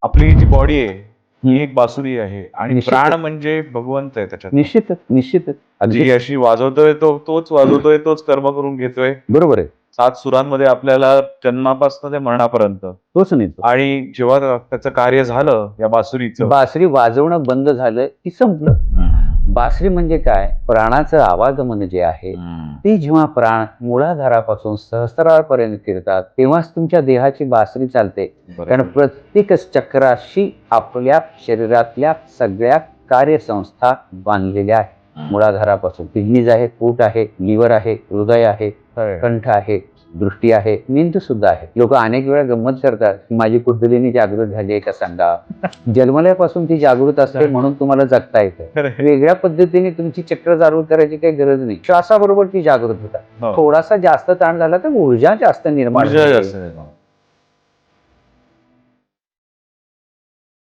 आपली जी बॉडी आहे ही एक बासुरी आहे आणि निश्चितच. प्राण म्हणजे भगवंत आहे त्याच्यात. निश्चितच निश्चितच जी अगदी अशी वाजवतोय तोच वाजवतोय, तोच कर्म करून घेतोय. बरोबर आहे. 7 सुरांमध्ये आपल्याला जन्मापासून ते मरणापर्यंत. तोच नाही तो. आणि जेव्हा त्याचं कार्य झालं या बासुरीचं, बासरी वाजवणं बंद झालं की संपलं. बासरी म्हणजे काय? प्राणाचं आवागमन जे आहे ते जेव्हा प्राण मूलाधारापासून सहस्रारापर्यंत फिरतात तेव्हाच तुमच्या देहाची बासरी चालते. कारण प्रत्येक चक्राशी आपल्या शरीरातल्या सगळ्या कार्यसंस्था बांधलेल्या आहेत. मूलाधारापासून किडनीज आहे, पोट आहे, लिव्हर आहे, हृदय आहे, कंठ आहे, दृष्टी आहे, मेंदू सुद्धा आहे. लोक अनेक वेळा गंमत करतात की माझी कुंडलिनी जागृत झाली आहे का सांगा. जन्मल्यापासून ती जागृत असते म्हणून तुम्हाला जगता येतं. वेगळ्या पद्धतीने तुमची चक्र जागृत करायची काही गरज नाही. श्वासाबरोबर ती जागृत होतात. थोडासा जास्त ताण झाला तर ऊर्जा जास्त निर्माण होते.